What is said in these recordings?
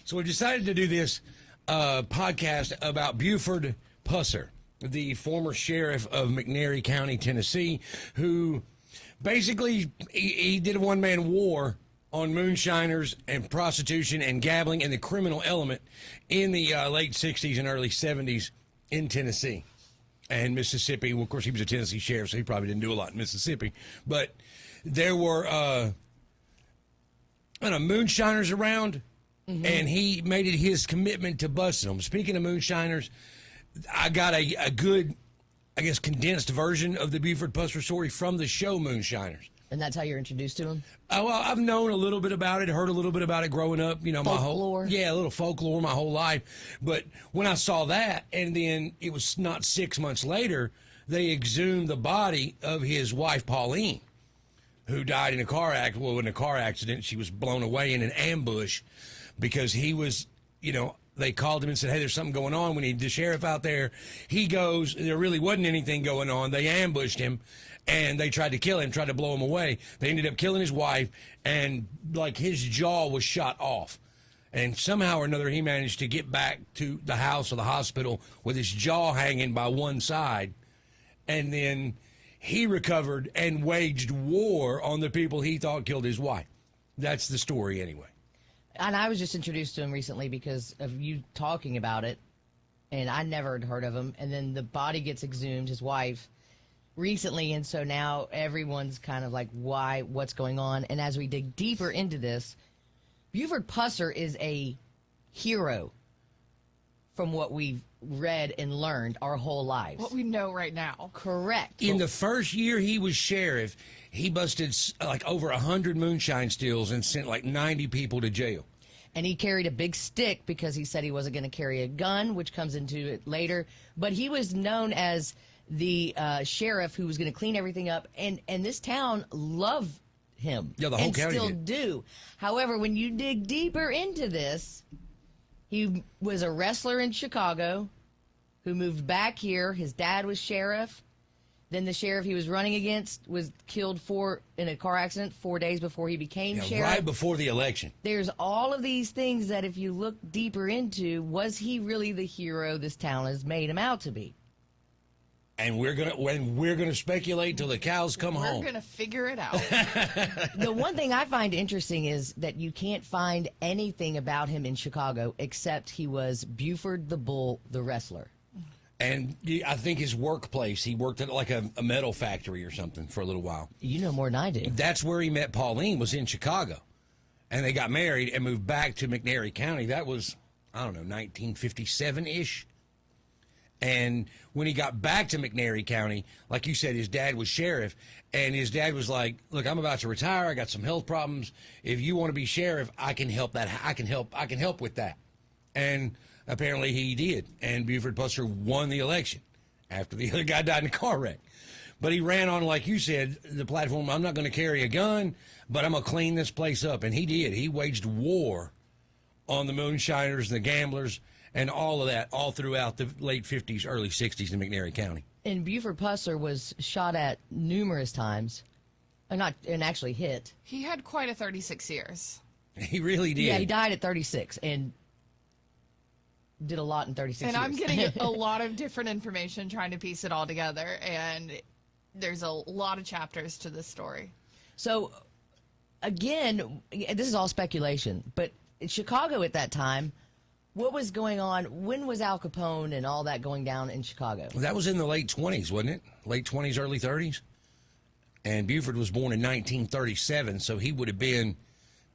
So we decided to do this podcast about Buford Pusser, the former sheriff of McNairy County, Tennessee, who basically he did a one-man war on moonshiners and prostitution and gambling and the criminal element in the late 60s and early 70s in Tennessee and Mississippi. Well, of course, he was a Tennessee sheriff, so he probably didn't do a lot in Mississippi. But there were moonshiners around, and he made it his commitment to busting them. Speaking of moonshiners, I got a good, I guess, condensed version of the Buford Pusser story from the show Moonshiners. And that's how you're introduced to him? Oh, well, I've known a little bit about it, heard a little bit about it growing up. You know, folklore. a little folklore my whole life. But when I saw that, and then it was not 6 months later, they exhumed the body of his wife, Pauline, who died in a car accident. Well, in a car accident, she was blown away in an ambush because he was, you know, they called him and said, hey, there's something going on. We need the sheriff out there. He goes, there really wasn't anything going on. They ambushed him, and they tried to kill him, tried to blow him away. They ended up killing his wife, and, like, his jaw was shot off. And somehow or another, he managed to get back to the house or the hospital with his jaw hanging by one side. And then he recovered and waged war on the people he thought killed his wife. That's the story anyway. And I was just introduced to him recently because of you talking about it, and I never had heard of him. And then the body gets exhumed, his wife, recently, and so now everyone's kind of like, why, what's going on? And as we dig deeper into this, Buford Pusser is a hero from what we've read and learned our whole lives. What we know right now. Correct. In the first year he was sheriff, he busted like over 100 moonshine steals and sent like 90 people to jail. And he carried a big stick because he said he wasn't going to carry a gun, which comes into it later. But he was known as the sheriff who was going to clean everything up. And this town loved him. Yeah, the whole and county still did. do. However, when you dig deeper into this, he was a wrestler in Chicago who moved back here. His dad was sheriff. Then the sheriff he was running against was killed in a car accident 4 days before he became sheriff. Right before the election. There's all of these things that if you look deeper into, was he really the hero this town has made him out to be? And we're gonna speculate till the cows come home. We're gonna figure it out. The one thing I find interesting is that you can't find anything about him in Chicago except he was Buford the Bull, the wrestler. And I think his workplace, he worked at like a metal factory or something for a little while. You know more than I do. That's where he met Pauline, was in Chicago. And they got married and moved back to McNairy County. That was, I don't know, 1957-ish. And when he got back to McNairy County, like you said, his dad was sheriff. And his dad was like, look, I'm about to retire. I got some health problems. If you want to be sheriff, I can help that. I can help with that. And apparently he did. And Buford Pusser won the election after the other guy died in a car wreck. But he ran on, like you said, the platform, I'm not going to carry a gun, but I'm going to clean this place up. And he did. He waged war on the moonshiners and the gamblers and all of that all throughout the late 50s, early 60s in McNairy County. And Buford Pusser was shot at numerous times, and actually hit. He had quite a 36 years. He really did. Yeah, he died at 36 and did a lot in 36 And years. I'm getting a lot of different information trying to piece it all together, and there's a lot of chapters to this story. So, again, this is all speculation, but in Chicago at that time, what was going on? When was Al Capone and all that going down in Chicago? That was in the late 20s, wasn't it? Late 20s, early 30s? And Buford was born in 1937, so he would have been,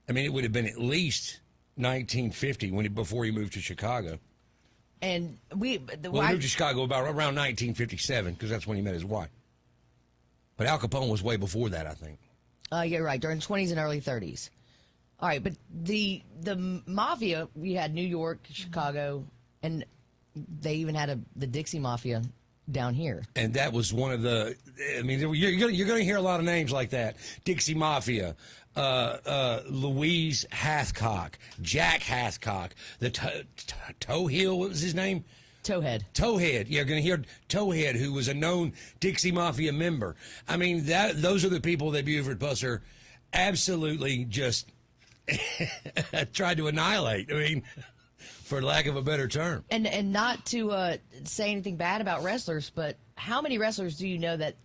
it would have been at least 1950 before he moved to Chicago. And he moved to Chicago around 1957, because that's when he met his wife. But Al Capone was way before that, I think. Yeah, right, during the 20s and early 30s. All right, but the mafia, we had New York, Chicago, and they even had the Dixie Mafia down here. And that was one of the, you're going to hear a lot of names like that. Dixie Mafia, Louise Hathcock, Jack Hathcock, the Towhill, what was his name? Towhead. Towhead. You're going to hear Towhead, who was a known Dixie Mafia member. Those are the people that Buford Pusser absolutely just tried to annihilate. I mean, for lack of a better term. And not to say anything bad about wrestlers, but how many wrestlers do you know that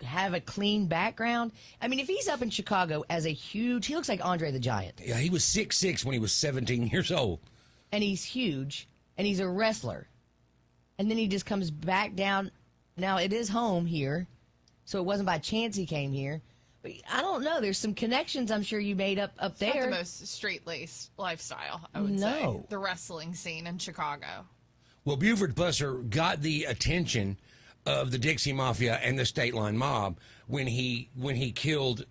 have a clean background? I mean, if he's up in Chicago as a huge, he looks like Andre the Giant. Yeah, he was 6'6" when he was 17 years old. And he's huge, and he's a wrestler. And then he just comes back down. Now, it is home here, so it wasn't by chance he came here. But I don't know. There's some connections I'm sure you made up It's there. not the most straight-laced lifestyle, I would say. The wrestling scene in Chicago. Well, Buford Pusser got the attention of the Dixie Mafia and the State Line Mob when he killed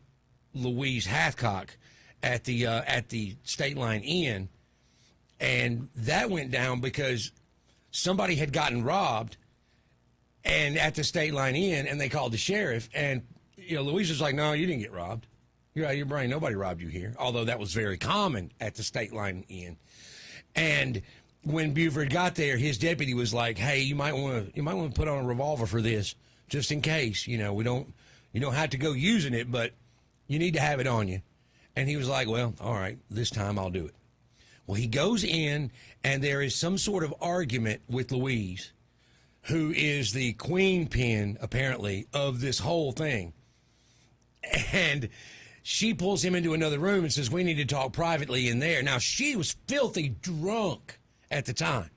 Louise Hathcock at the State Line Inn, and that went down because somebody had gotten robbed, and at the State Line Inn, and they called the sheriff, and Louise was like, "No, you didn't get robbed. You're out of your brain. Nobody robbed you here." Although that was very common at the State Line Inn, and when Buford got there, his deputy was like, "Hey, you might want to put on a revolver for this, just in case. You don't have to go using it, but you need to have it on you." And he was like, "Well, all right, this time I'll do it." Well, he goes in, and there is some sort of argument with Louise, who is the queen pin, apparently, of this whole thing. And she pulls him into another room and says, "We need to talk privately in there." Now, she was filthy drunk at the time.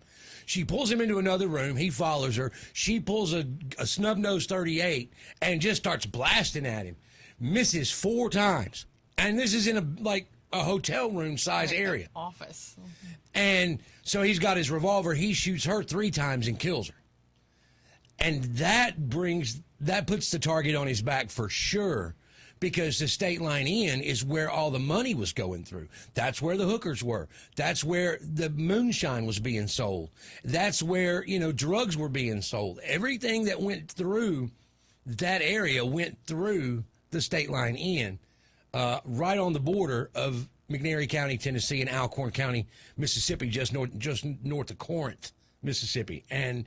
She pulls him into another room. He follows her. She pulls a snub-nosed 38 and just starts blasting at him. Misses 4 times. And this is in a hotel room size area. Office. And so he's got his revolver. He shoots her 3 times and kills her. And that puts the target on his back for sure, because the State Line Inn is where all the money was going through. That's where the hookers were. That's where the moonshine was being sold. That's where, drugs were being sold. Everything that went through that area went through the State Line Inn, right on the border of McNairy County, Tennessee, and Alcorn County, Mississippi, just north of Corinth, Mississippi. And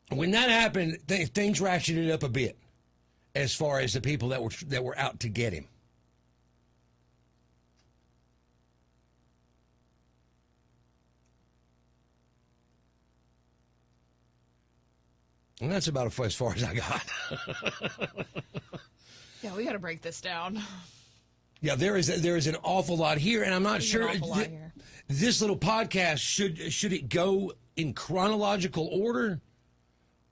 when that happened, things ratcheted up a bit, as far as the people that were out to get him. And that's about as far as I got. Yeah, we got to break this down. Yeah, there is an awful lot here, and I'm not sure this little podcast should it go in chronological order,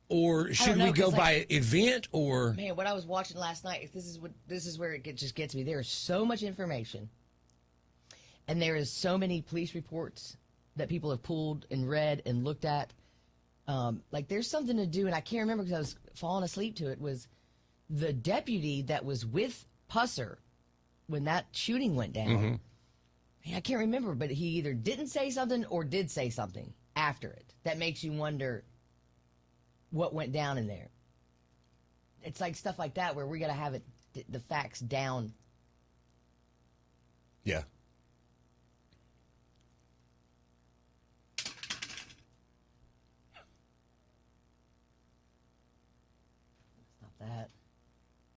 or should we go by event? Or man, what I was watching last night, this is where it just gets me. There is so much information, and there is so many police reports that people have pulled and read and looked at. There's something to do, and I can't remember because I was falling asleep to it. Was the deputy that was with Pusser when that shooting went down? Mm-hmm. Man, I can't remember, but he either didn't say something or did say something after it. That makes you wonder what went down in there. It's like stuff like that where we got to have the facts down. yeah. Stop that.